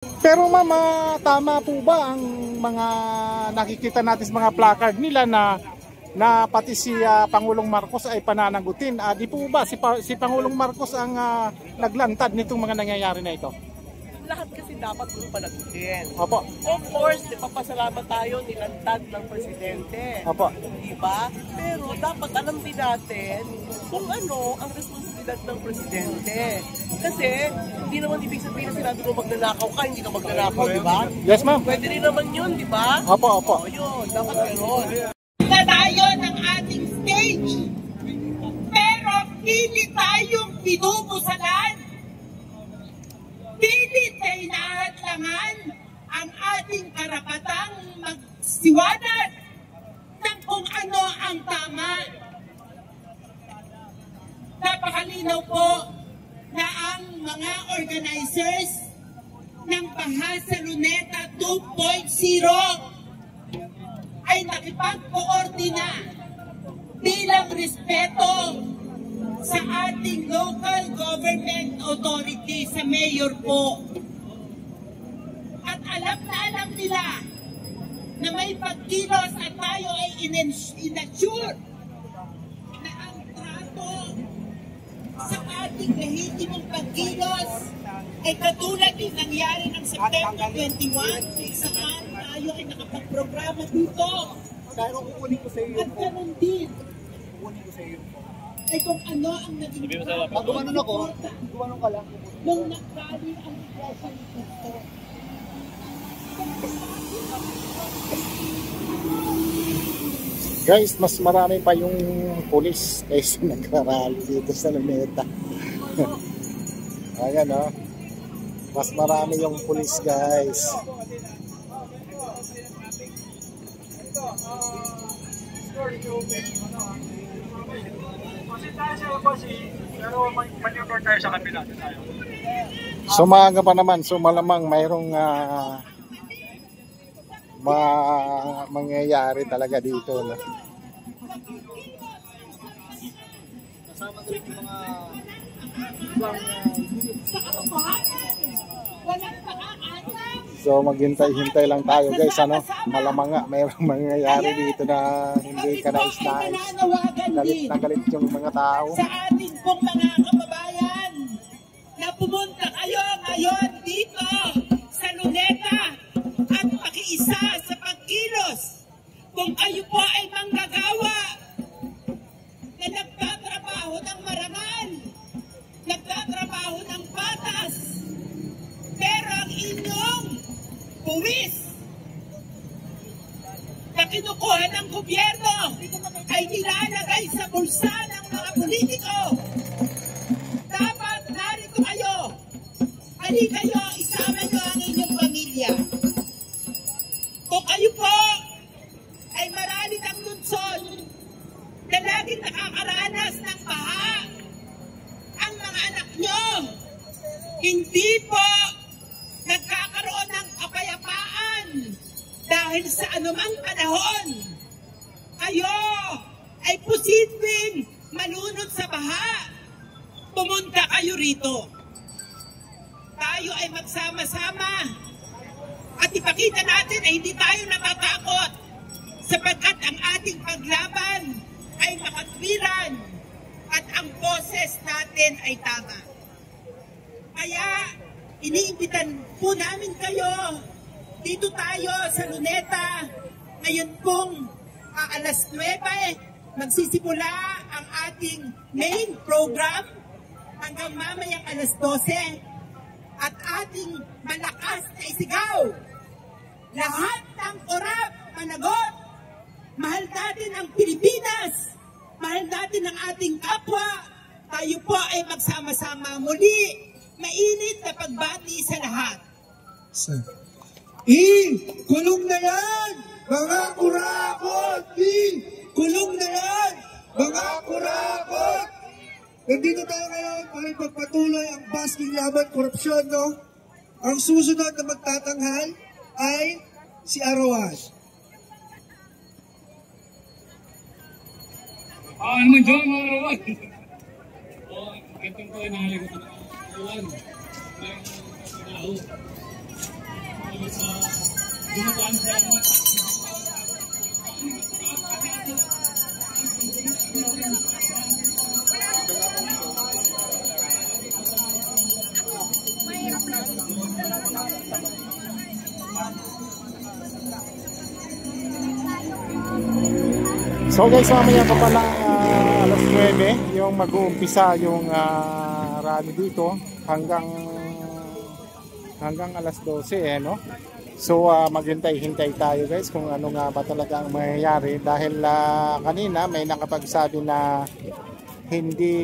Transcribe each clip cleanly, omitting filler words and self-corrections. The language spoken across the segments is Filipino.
Pero mama, tama po ba ang mga nakikita natin sa mga placard nila na pati si Pangulong Marcos ay pananagutin? Di po ba si Pangulong Marcos ang naglantad nitong mga nangyayari na ito? Lahat kasi dapat kung panagutin. Opo. Of course, papasalamat tayo nilantad ng presidente. Opo. Diba? Pero dapat alam din natin kung ano ang responsibilidad ng presidente. Kasi hindi naman ibig sabihin na sinabi ko magnanakaw ka, hindi ka magnanakaw, di ba? Yes, ma'am. Pwede rin naman yun, di ba? Opo, opo. O yun, dapat gano'n. Na tayo ng ating stage. Pero pilit tayong pinumusalan. Pilit ay nahatlangan ang ating karapatang magsiwanag ng kung ano ang tama. Napakalinaw po na ang mga organizers ng Bahasa Luneta 2.0 ay nakipag-koordina bilang respeto sa ating local government authority, sa mayor po. At alam nila na may pagkilos at tayo ay inassure na ang trato sa ating lehitimong pagkilos ay katulad din nangyari ng September 21 kung saan tayo ay nakapag-programa dito. Kaya kukunin ko sa iyo. At ganun din. Kukunin ko sa iyo. Ay kung ano ang naging Gumanon ako. Gumanon ka lang. nung nagkali ang presang gusto. Guys, mas marami pa yung pulis kaysa nagrarally dito sa Luneta. Ayan o. Mas marami yung pulis, guys. Sumaga pa naman, so malamang mayroong mangyayari talaga dito, no? Kasama ko rin yung mga so maghintay-hintay lang tayo, guys, ano? Malamang nga mayroong mangyayari dito na hindi ka nais-nais. Galit na galit yung mga tao. Sa ating pong mga kababayan na pumunta kayo ngayon dito sa Luneta at pakiisa sa pagkilos. Kung kayo po ay manggagawa na nagtatrabaho ng marangal, nagtatrabaho ng patas, pero ang inyong buwis na kinukuha ng gobyerno ay nilalagay sa bulsa ng mga politiko. Dapat narito kayo. Hali kayo, isama nyo ang inyong pamilya. Kung kayo po ay maralit ang lungsod na laging nakakaranas ng baha, ang mga anak nyo hindi po nagkakaroon ng kapayapaan dahil sa anumang panahon. Kayo ay posibleng malunod sa baha. Pumunta kayo rito. Tayo ay magsama-sama at ipakita natin ay hindi tayo natatakot sapagkat ang ating paglaban ay makatwiran at ang boses natin ay tama. Kaya iniimbitan po namin kayo. Dito tayo sa Luneta. Ngayon pong alas 9, magsisimula ang ating main program hanggang mamayang alas 12. At ating malakas na isigaw. Lahat ng korap, managot. Mahal natin ang Pilipinas. Mahal natin ang ating kapwa. Tayo po ay magsama-sama muli. Mainit na pagbati sa lahat. Kulong na yan! Mga kurakot! Kulong na yan! Mga kurakot! Nandito tayo ngayon para ipagpatuloy ang basking laban korupsyon, no? Ang susunod na magtatanghal ay si Arawas. Ano man dyan, mga Arawas? Gantong ko ay nahaligot ng ulan. sa dumadaan sa mga So guys, mamaya pa pala alas 9 yung mag-uumpisa yung rally dito hanggang alas 12 no. So maghintay-hintay tayo guys kung ano nga ba talaga ang mangyayari dahil kanina may nakapagsabi na hindi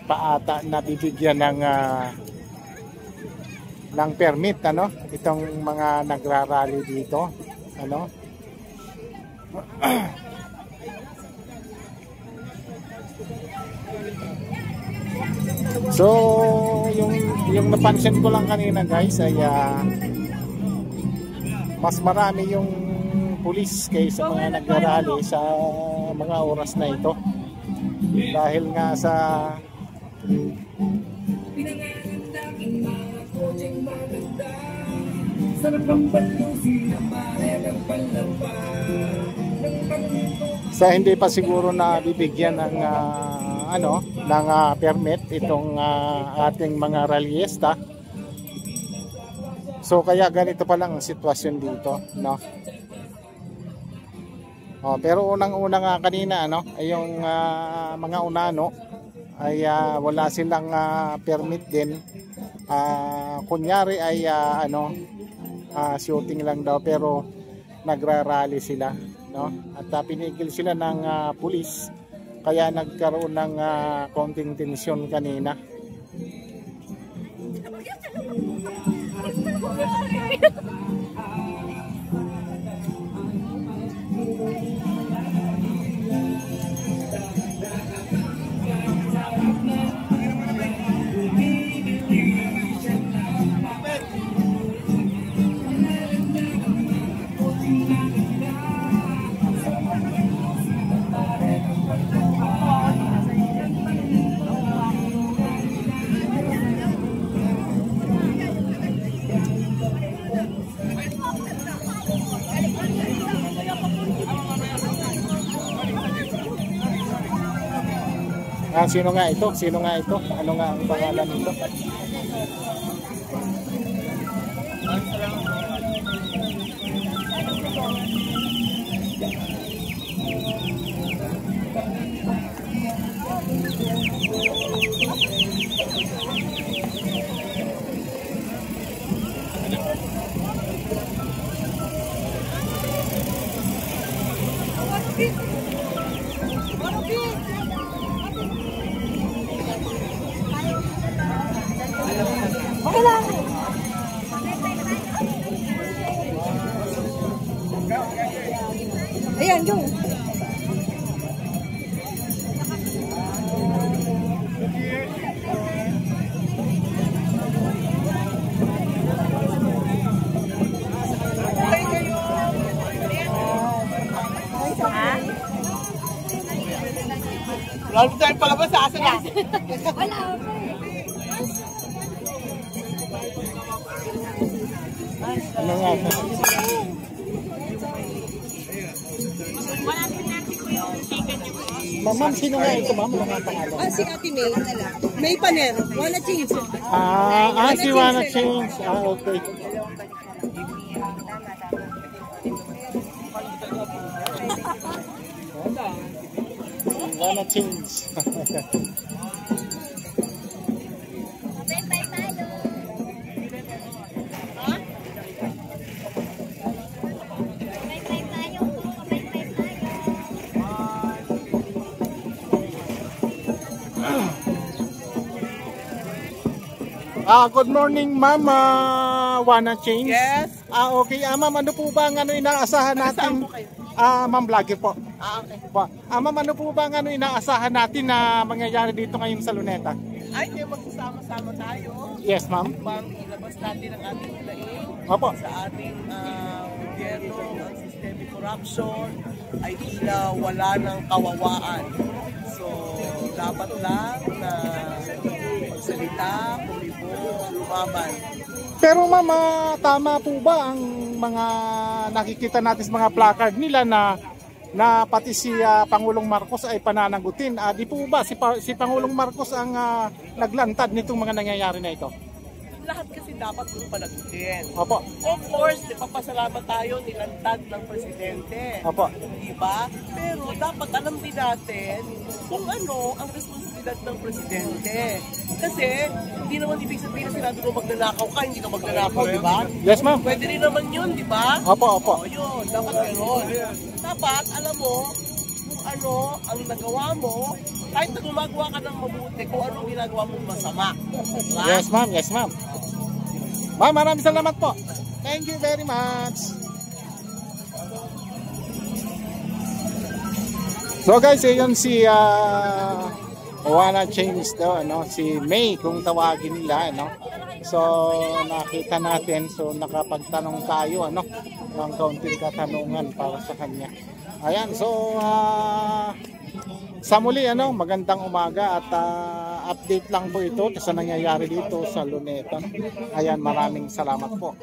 pa ata nabibigyan ng permit ano itong mga nagrarally dito ano. So yung napansin ko lang kanina guys ay mas marami yung pulis kaysa mga nagrarally sa mga oras na ito dahil nga sa hindi pa siguro na bibigyan ng permit itong ating mga rallyista. So kaya ganito pa lang ang sitwasyon dito, no. Pero unang-una nga kanina ay yung mga unano ay wala silang permit din. Kunyari ay shooting lang daw pero nagrarally sila, no. At pinigil sila ng pulis kaya nagkaroon ng konting tensyon kanina. Sino nga ito? Sino nga ito? Ano nga ang pangalan nito? Ayan, yung. Wala tayong palabas, asan na? Wala. Ano nga? Ma'am, sino nga ito, ma'am? Ano nga ang pangalan? Si Ate May. May Paner. Wanna change? Si Wanna Change. Okay. Wanna Change. Good morning, ma'am. Wanna Change? Yes. Okay. Ma'am, ano po ba ang inaasahan natin? Ma'am, vlogger po. Okay. Ma'am, ano po ba ang inaasahan natin na mangyayari dito ngayon sa Luneta? Ay, magsasama-sama tayo. Yes, ma'am. Upang ilabas natin ang ating laing Opo. sa ating gobyerno, ang systemic corruption, ay tila wala ng kawawaan. So, dapat lang na magsalita, kumibo, lumaban Pero ma'am, tama po ba ang mga nakikita natin sa mga placard nila na pati si Pangulong Marcos ay pananagutin? Di po ba si Pangulong Marcos ang naglantad nitong mga nangyayari na ito? Lahat kasi dapat kung panagutin. Opo. Of course, papasalamat tayo nilantad ng presidente. Opo. Diba? Pero dapat alam din natin kung ano ang responsibilidad ng presidente. Kasi hindi naman ibig sabihin na sinabi ko magnanakaw ka, hindi ka magnanakaw, di ba? Yes, ma'am. Pwede rin naman yun, di ba? Opo, opo. O yun, dapat gano'n. Dapat alam mo kung ano ang nagawa mo, kahit na gumagawa ka ng mabuti, kung ano ang ginagawa mong masama. Diba? Yes, ma'am. Yes, ma'am. Ma'am, maraming salamat po. Thank you very much. So guys, yun si Wanna Change daw, ano, si May kung tawagin nila, ano. So nakita natin, so nakapagtanong tayo, ano, ng kaunting katanungan para sa kanya. Ayan, so sa muli, ano, magandang umaga at update lang po ito sa nangyayari dito sa Luneta. Ayan, maraming salamat po.